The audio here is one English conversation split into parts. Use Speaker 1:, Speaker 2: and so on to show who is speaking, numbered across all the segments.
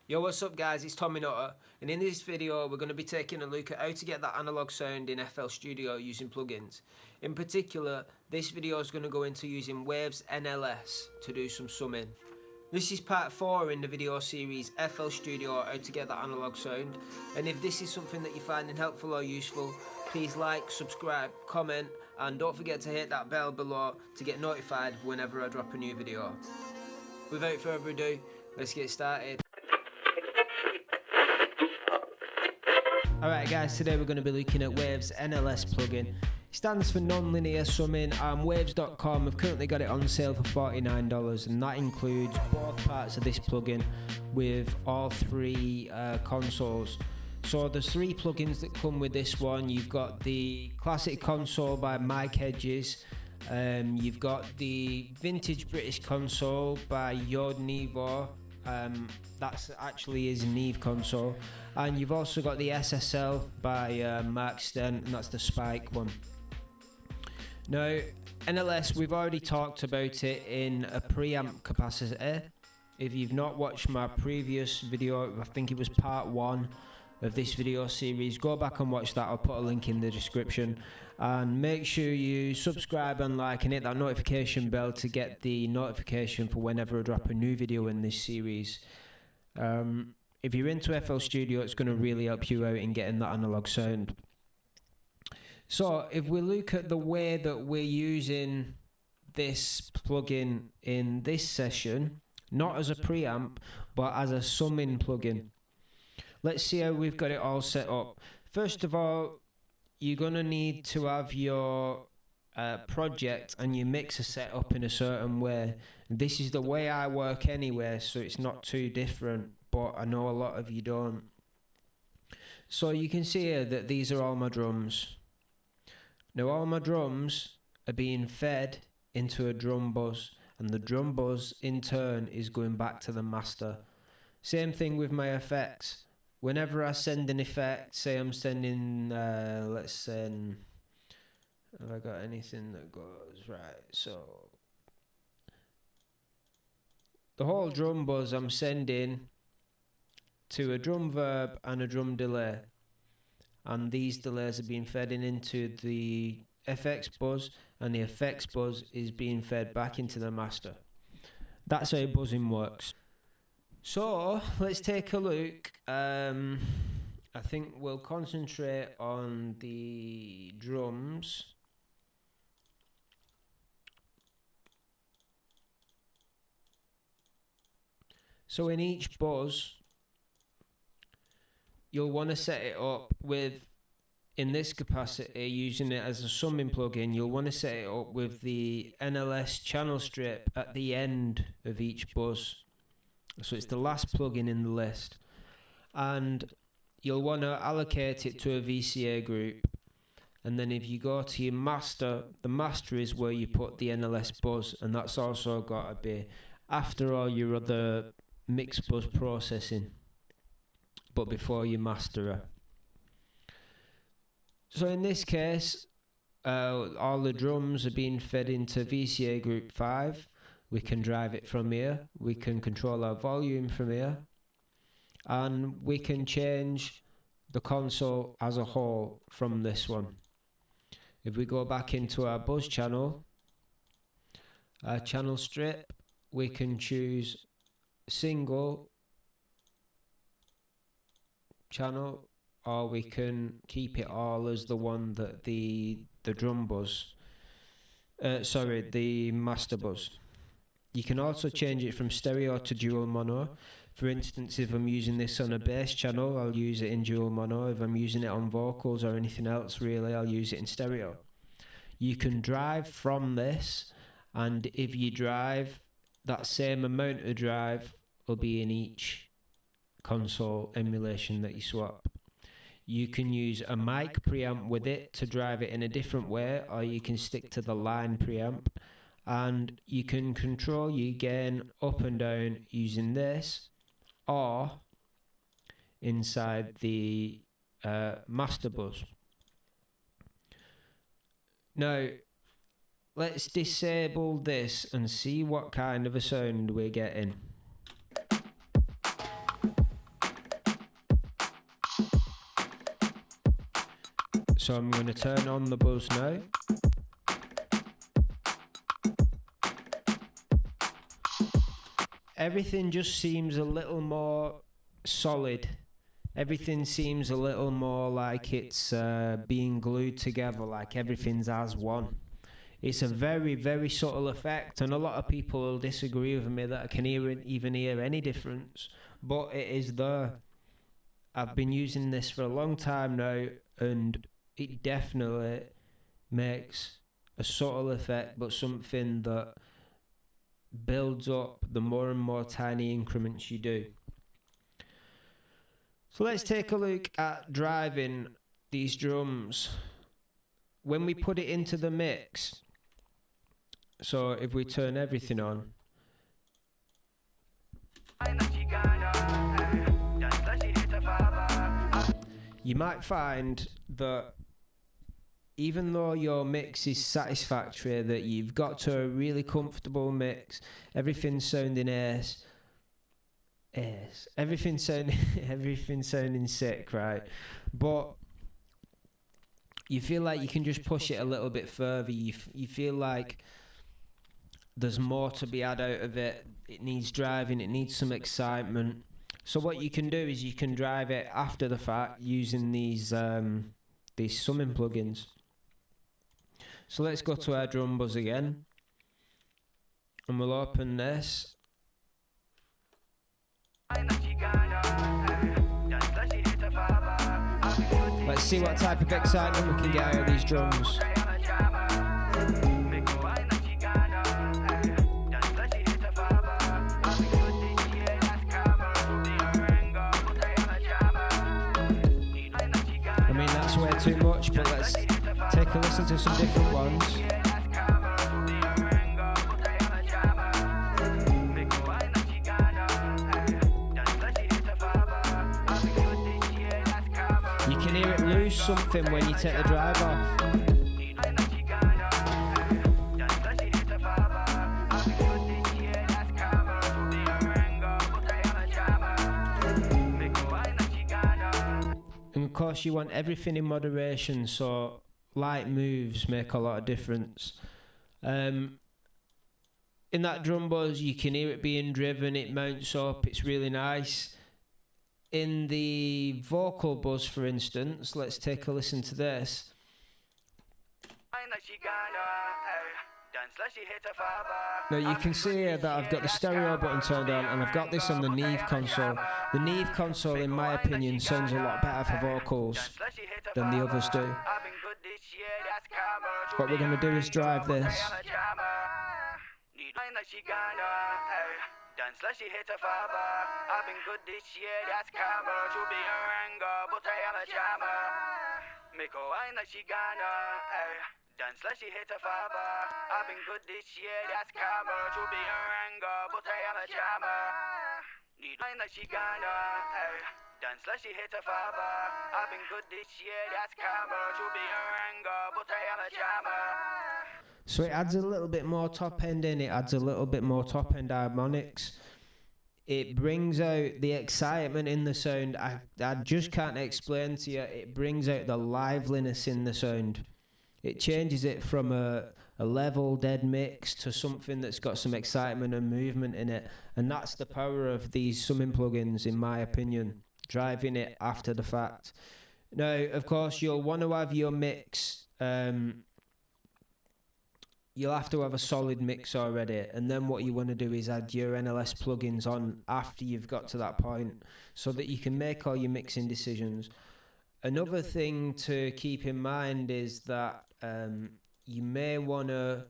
Speaker 1: Yo, what's up guys, it's Tommy Nutter, and in this video we're going to be taking a look at how to get that analog sound in FL Studio using plugins. In particular, this video is going to go into using Waves NLS to do some summing. This is part 4 in the video series FL Studio, how to get that analog sound, and if this is something that you're finding helpful or useful, please like, subscribe, comment, and don't forget to hit that bell below to get notified whenever I drop a new video. Without further ado, let's get started. Alright guys, today we're going to be looking at Waves NLS plugin. It stands for Non Linear Summing, and Waves.com have currently got it on sale for $49, and that includes both parts of this plugin with all three consoles. So there's 3 plugins that come with this one. You've got the classic console by Mike Hedges, you've got the vintage British console by Yod Nevo. That's actually his Neve console, and you've also got the SSL by Mark Stent, and that's the Spike one. Now NLS, we've already talked about it in a preamp capacity. If you've not watched my previous video, I think it was part 1 of this video series, go back and watch that. I'll put a link in the description, and make sure you subscribe and like and hit that notification bell to get the notification for whenever I drop a new video in this series. If you're into FL Studio, it's going to really help you out in getting that analog sound. So if we look at the way that we're using this plugin in this session, not as a preamp but as a summing plugin, let's see how we've got it all set up. First of all, you're going to need to have your project and your mixer set up in a certain way. This is the way I work anyway, so it's not too different, but I know a lot of you don't. So you can see here that these are all my drums. Now all my drums are being fed into a drum buzz, and the drum buzz in turn is going back to the master. Same thing with my effects. Whenever I send an effect, say I'm sending, let's send, have I got anything that goes right? So the whole drum buzz I'm sending to a drum verb and a drum delay, and these delays are being fed into the FX buzz, and the FX buzz is being fed back into the master. That's how buzzing works. So let's take a look. I think we'll concentrate on the drums. So in each buzz, you'll want to set it up with, in this capacity, using it as a summing plugin, you'll want to set it up with the NLS channel strip at the end of each buzz. So it's the last plugin in the list, and you'll want to allocate it to a VCA group. And then if you go to your master, the master is where you put the NLS buzz, and that's also got to be after all your other mix buzz processing, but before you master it. So in this case, all the drums are being fed into VCA group 5. We can drive it from here, we can control our volume from here, and we can change the console as a whole from this one. If we go back into our buzz channel, our channel strip, we can choose single channel, or we can keep it all as the one that the drum buzz, the master buzz. You can also change it from stereo to dual mono. For instance, if I'm using this on a bass channel, I'll use it in dual mono. If I'm using it on vocals or anything else really, I'll use it in stereo. You can drive from this, and if you drive, that same amount of drive will be in each console emulation that you swap. You can use a mic preamp with it to drive it in a different way, or you can stick to the line preamp. And you can control your gain up and down using this, or inside the master buzz. Now let's disable this and see what kind of a sound we're getting. So I'm going to turn on the buzz now. Everything just seems a little more solid. Everything seems a little more like it's being glued together, like everything's as one. It's a very, very subtle effect, and a lot of people will disagree with me that I can even hear any difference, but it is there. I've been using this for a long time now, and it definitely makes a subtle effect, but something that builds up the more and more tiny increments you do. So let's take a look at driving these drums. When we put it into the mix, so if we turn everything on, you might find that even though your mix is satisfactory, that you've got to a really comfortable mix, everything's sounding everything's sounding sick, right? But you feel like you can just push it a little bit further. You feel like there's more to be had out of it. It needs driving, it needs some excitement. So what you can do is you can drive it after the fact using these summing plugins. So let's go to our drum buzz again, and we'll open this. Let's see what type of excitement we can get out of these drums. I mean, that's way too much, but let's take a listen to some different ones. You can hear it lose something when you take the drive off. And of course you want everything in moderation, so light moves make a lot of difference. In that drum buzz you can hear it being driven, it mounts up, it's really nice. In the vocal buzz, for instance, let's take a listen to this. Now you can see here that I've got the stereo button turned on, and I've got this on the Neve console. The Neve console, in my opinion, sounds a lot better for vocals than the others do. What we're going to do is drive this. So it adds a little bit more top end in, it adds a little bit more top end harmonics. It brings out the excitement in the sound. I just can't explain to you. It brings out the liveliness in the sound. It changes it from a level dead mix to something that's got some excitement and movement in it. And that's the power of these summing plugins, in my opinion, driving it after the fact. Now, of course, you'll want to have your mix. You'll have to have a solid mix already, and then what you want to do is add your NLS plugins on after you've got to that point, so that you can make all your mixing decisions. Another thing to keep in mind is that you may want to,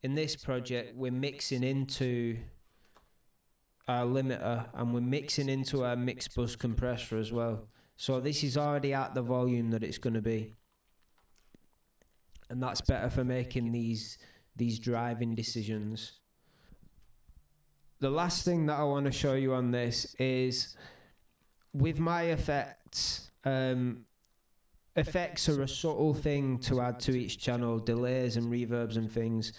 Speaker 1: in this project, we're mixing into our limiter and we're mixing into our mix bus compressor as well. So this is already at the volume that it's going to be. And that's better for making these driving decisions. The last thing that I want to show you on this is with my effects. Effects are a subtle thing to add to each channel, delays and reverbs and things.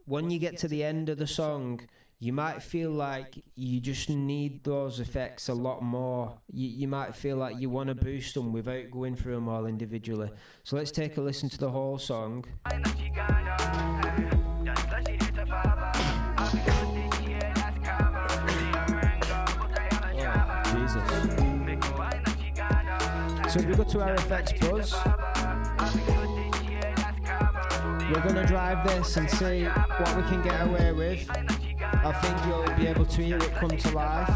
Speaker 1: When you get to the end of the song, you might feel like you just need those effects a lot more. You might feel like you want to boost them without going through them all individually. So let's take a listen to the whole song. So if we go to our effects buzz, we're going to drive this and see what we can get away with. I think you'll be able to hear it come to life.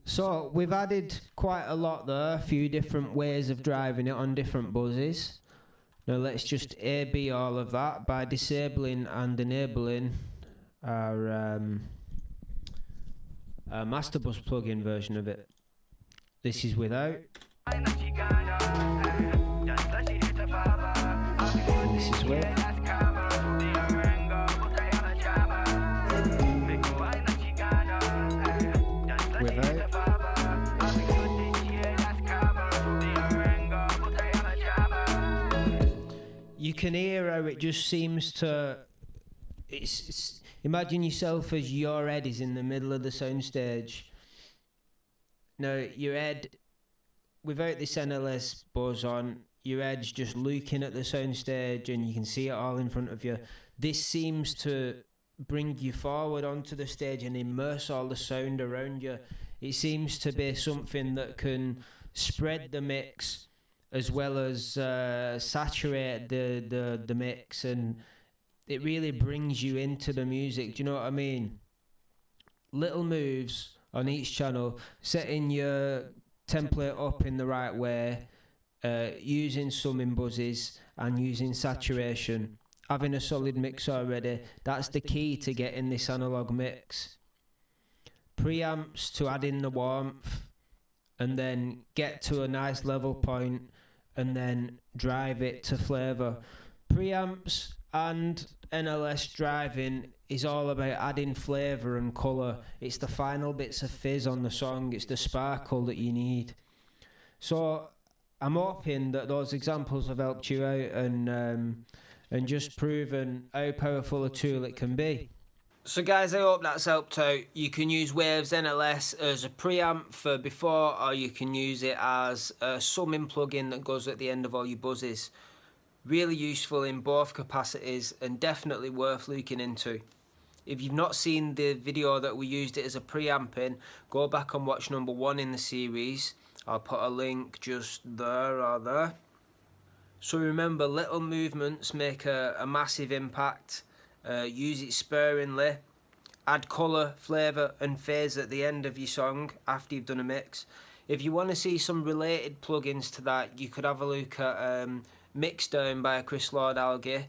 Speaker 1: So we've added quite a lot there, a few different ways of driving it on different buzzes. Now let's just A/B all of that by disabling and enabling our Master Bus plugin version of it. This is without. And this is with. Without. You can hear how it just seems to. Imagine yourself as your head is in the middle of the soundstage. Now your head, without this NLS buzz on, your head's just looking at the soundstage, and you can see it all in front of you. This seems to bring you forward onto the stage and immerse all the sound around you. It seems to be something that can spread the mix as well as saturate the mix, and it really brings you into the music. Do you know what I mean? Little moves on each channel, setting your template up in the right way, using summing buzzes and using saturation, having a solid mix already. That's the key to getting this analog mix. Preamps to add in the warmth, and then get to a nice level point, and then drive it to flavour. Preamps and NLS driving is all about adding flavour and colour. It's the final bits of fizz on the song. It's the sparkle that you need. So I'm hoping that those examples have helped you out and just proven how powerful a tool it can be. So guys, I hope that's helped out. You can use Waves NLS as a preamp for before, or you can use it as a summing plugin that goes at the end of all your buzzes. Really useful in both capacities and definitely worth looking into. If you've not seen the video that we used it as a preamp in, go back and watch number 1 in the series. I'll put a link just there or there. So remember, little movements make a massive impact. Use it sparingly. Add colour, flavour and phase at the end of your song after you've done a mix. If you want to see some related plugins to that, you could have a look at Mixdown by Chris Lord-Alge.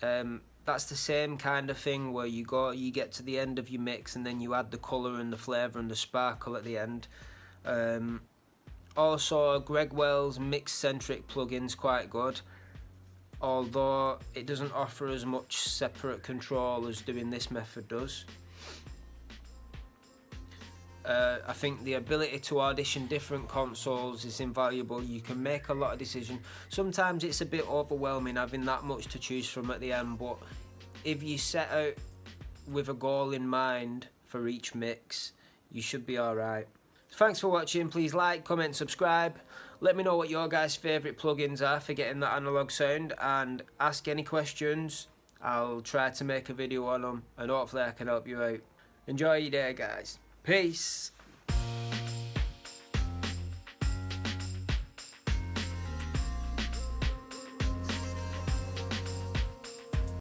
Speaker 1: That's the same kind of thing where you get to the end of your mix and then you add the colour and the flavour and the sparkle at the end. Also, Greg Wells' mix-centric plugin's quite good, although it doesn't offer as much separate control as doing this method does. I think the ability to audition different consoles is invaluable. You can make a lot of decisions. Sometimes it's a bit overwhelming having that much to choose from at the end, but if you set out with a goal in mind for each mix, you should be alright. Thanks for watching. Please like, comment, subscribe. Let me know what your guys' favourite plugins are for getting that analog sound, and ask any questions. I'll try to make a video on them and hopefully I can help you out. Enjoy your day, guys. Peace.